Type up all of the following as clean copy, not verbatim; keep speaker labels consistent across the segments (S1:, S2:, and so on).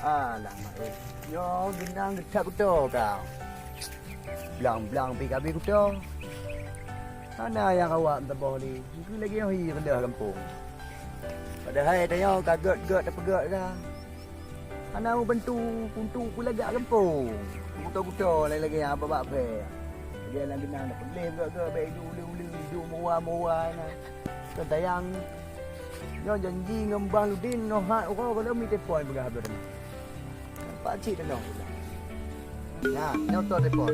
S1: Alamak. Yo genang getak kuto kau. Belang-belang pergi habis kuto. Mana yang awak tak boleh? Itu lagi yang hi rendah kampung. Padahal tanya kaget-get tak pegat dah. Ana mau bantu puntu pula gak kampung. Kuto-kuto lagi yang apa-apa. Dia lang genang nak pelem gak baik dulu murah-murah nah. Kan tayang yo janji ngembang ludin no hak orang kalau mi telefon belah habis dah. Pak cik dah. Ya, nyo to telefon.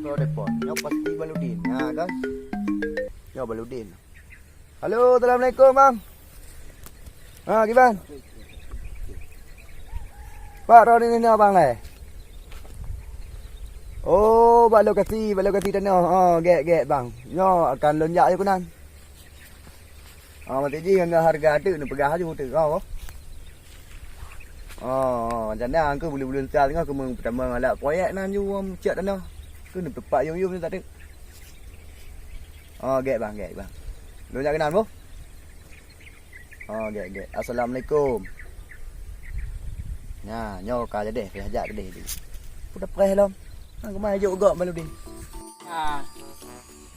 S1: Telefon. Nyo pasti Baludin. Ha kan? Nyo Baludin. Halo, Assalamualaikum bang. Ha, gimana? Pak Ron ini abang lah. Oh, balu kasih tanah. Oh, get bang. Nyo akan lonjak je kunan. Mati ji dengan harga tu nak pegah je motor kau. Macam mana aku boleh start tengah aku pertama alat proyek nan you cek tanah. Ku nak tepat yum tak ada. Get bang. Lonjak kenan bu? Get. Assalamualaikum. Nah, nyo ka je deh, hajak deh. Udah preh lom. Aku mai juk gak malu din.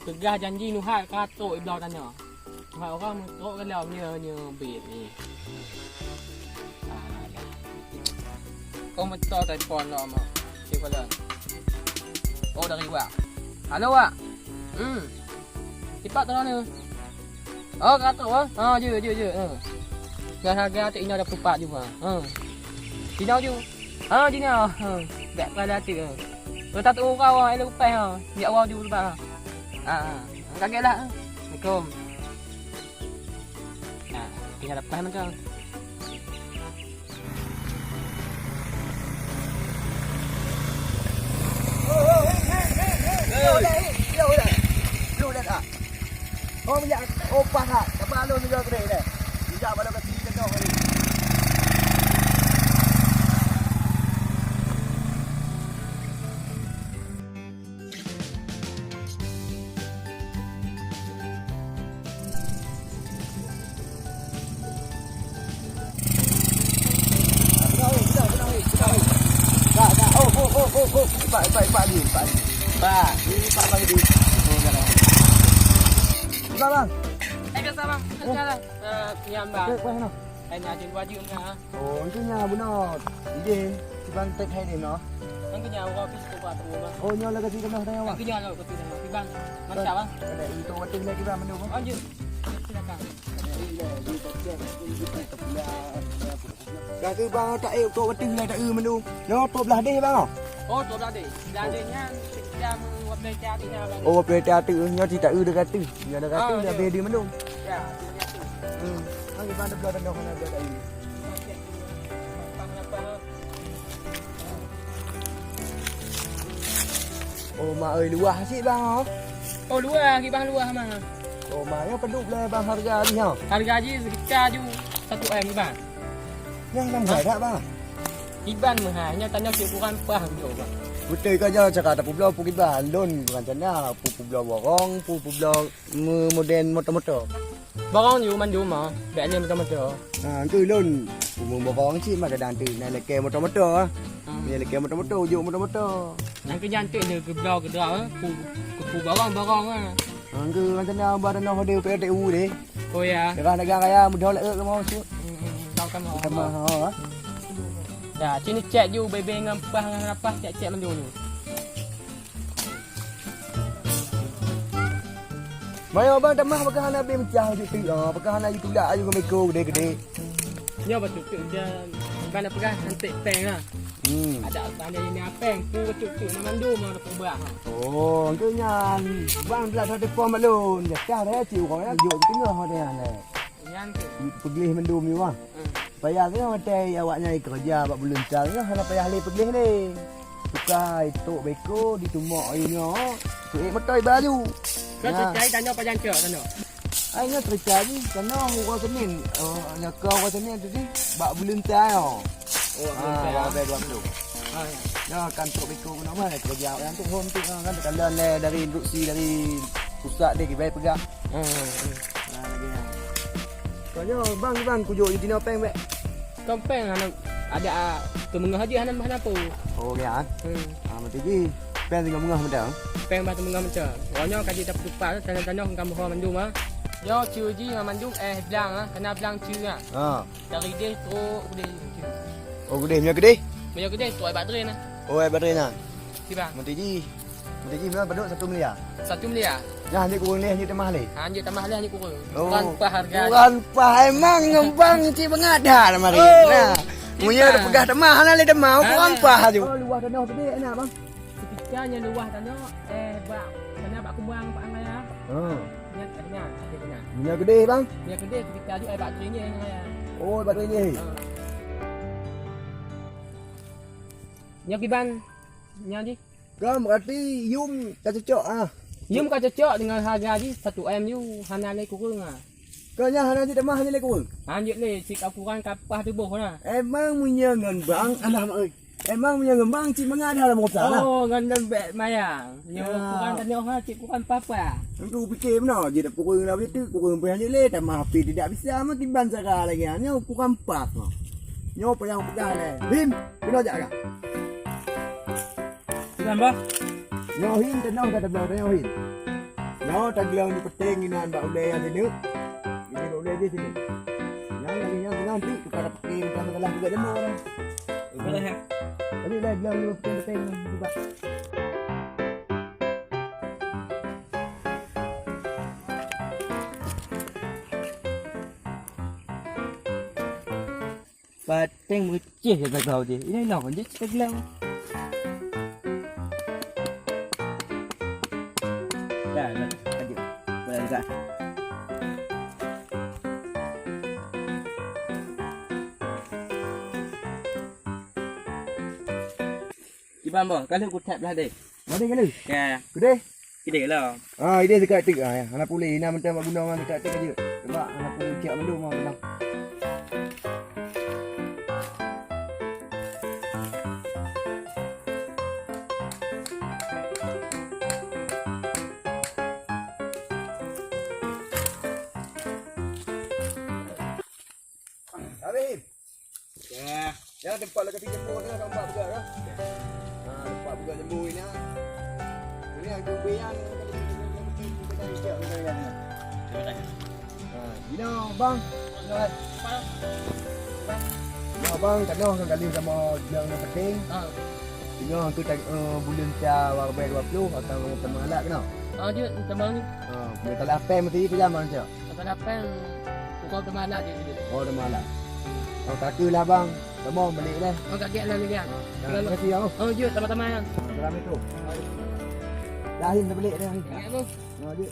S2: Tegah janji nu hak katok iblau tanya. Hak orang tok kan lau nya bit ni. Kau mentok telefon lo mak. Cik kala. Oh dari Wak. Halo Wak. Cepat tolong ni. Oh katok ah. Je. Dan harga tu ini ada pupat juga. Dinau ju. Dinau. Dak pada tu. Kita tu kau elok pai ha. Dia awal ju lepas. Kagetlah. Assalamualaikum. Nah, tinggal lepas macam. Oh minyak opas ah. Dapat alun juga kedai dah. Minyak baru kasi kena hari. Pak ni. Pak bagi di. Bang. Biasa bang. Jalan. Nyam bang.
S1: Kau mana?
S2: Nyajin wajib enggak?
S1: Itu nya benar. Ide, bang tek hai ni no.
S2: Yang kenya orang office tu buat tu bang.
S1: Nyo lagi kena tanya bang.
S2: Yang kenya lo betul bang. Macam bang.
S1: Ada itu watin lagi bang mendu bang.
S2: Lanjut. Silakan.
S1: Kaki bang tak tu watin lagi tak mendu. Nyo tu belah deh bang.
S2: Oh, tu dah deh. Dah dehnya jam wapai cari nya bang.
S1: Oh, wapai cari nyo tidak dekat tu. Nyo dekat tu dah bedi mendu.
S2: Ya, tu.
S1: Lagi bang ada belah dah mana ada kat ini. Oh, mak ơi luah sik bang.
S2: Oh, luah, bang luah mang.
S1: Oh, maknya peduk lah bang harga ni ha.
S2: Harga je sekitar ju 1M bang.
S1: Yang bang tak bang.
S2: Iban mahanya tanya si kurang pah jo bang.
S1: Betul ke je cakap tak pulau pergi balon bukan cana pulau borong pulau modern motor-motor.
S2: Borong ju man ju mah. Bek ni motor-motor.
S1: Tu lon borong sih mak kadang tu nak leke motor-motor. Ni leke motor-motor ujuk motor-motor.
S2: Yang ke jantik dia ke belau ke dah ku borong ah.
S1: Ke macam mana badan noh dia PTU deh.
S2: Oh ya.
S1: Negara kaya mudah lek ke mau tu.
S2: Tahu kan mau.
S1: Sama ha.
S2: Dah, sini cek ju bebe dengan apa cek mendu ni.
S1: Mai abang tak mah pakai hana be mecah je tu. Pakai hana you tulak you meko gede-gede.
S2: Ya betul tu dia mana pegang nanti peng ah. Ada tanda ini apeng tu betul mandu mau nak ubah.
S1: Oh, tu nyan. Bang belah ada form malun. Ya kah dah ciu kau nak juk tengah ha dia ni.
S2: Nyan tu.
S1: Pergi mendum ni bang. Payah ke macam awaknya kerja buat belum caranya hana payah le pergi ni. Tukai tok beko ditumak airnya. Tu motor baru.
S2: Kau cari tanya apa jangan tanya.
S1: Airnya tercari kerana orang Senin. Nyaka orang Senin tu ni bak belum car. Orang dua minggu. Ya kan tok beko guna mah kerja yang tu home tu kan dekat dari induksi dari pusat dia kita pegang. Lagi. Soalnya bang kujuk di Dino Peng, Mek.
S2: Kampeng ada temengah aja hanam apa.
S1: Oh ya. Mati ji. Pen dengan mengah macam.
S2: Peng batu mengah macam. Orangnya kaji tak lupa tanah-tanah kamu orang mandum ah. Yo ciu ji dengan mandum belang ah, kena belang ciu ah. Dari dia teruk gede.
S1: Oh gede, punya gede.
S2: Banyak gede tu ai baterai nah.
S1: Oh baterai nah.
S2: Si bang.
S1: Mati ji memang beduk 1 miliar.
S2: 1 miliar.
S1: Nah, ni kurang ni tambah leh.
S2: Anjir tambah leh ni kurang.
S1: Oh.
S2: Bukan pa harga.
S1: Bukan pa emang ngembang ci bengada lah mari. Nah. Punya dah pegah temah nah le demau kurang pa ju. Oh luah tanah tadi enak bang.
S2: Ketikanya luah tanah bang. Tanah bak kumbang pak angaya. Niat katanya, katanya.
S1: Minyak gede bang.
S2: Minyak gede ketika ju ai baterai ni angaya.
S1: Oh baterai ni.
S2: Nyak iban. Nyak ji.
S1: Kan berarti yum tak cocok ah.
S2: Yum kau cocok dengan harga ni 1M ni hana le kurang ah.
S1: Kau nya hana di demah ni le kurang.
S2: Anjir le sik ukuran kapah tubuh lah.
S1: Emang punya ngembang alah mak oi. Emang punya ngembang cik mengada lah motor lah.
S2: Oh ngandam bet mayang. Nya ukuran tanah ha cik ukuran papa.
S1: Aku fikir benar je dah kurang lah begitu. Kurang payah je le tambah api tidak bisa mah timban sara lagi. Nya ukuran pas mah. Nya payah pegah le. Him, kena jak kah?
S2: Nambah.
S1: Nyohin tenang kata belau nyohin. Nyo taglang di peting inan bak ulai yang sini. Ini bak ulai di sini. Yang lagi yang nanti tukar peting kan kalah juga demo orang.
S2: Boleh ya.
S1: Tadi dah belau di peting juga.
S2: Peting bocih je belau je. Ini lah je taglang. Dah, lanjut. Boleh tak? Ibang bang, kalau aku tap lah deh.
S1: Mari kali.
S2: Ya,
S1: Gede.
S2: gede lah.
S1: Ide dekat tik ah. Anak pulih ina macam guna orang dekat tik aja. Coba anak pulih cek dulu mau tenang. Habis. Ya. Ya tempat lagi jemput ni kan Pak Begar ah. Tempat Begar jemput ni ah. Ini yang jumpa yang kita cek ni kan. Gino bang. Lihat. Ya bang, tanah kan kali sama yang penting. Tengok tu bulan cia warbai 20 atau teman alat kena.
S2: Dia teman ni.
S1: Dia kalau apa mesti tu zaman je.
S2: Apa apa pukul teman alat je.
S1: Oh teman alat. Oh kaki lah bang. Temu balik dah.
S2: Oh kaki lah lagi kan.
S1: Terima kasih ya.
S2: Oh jut teman-teman.
S1: Salam itu. Dahin dah balik dah.
S2: Ya tu.
S1: Dia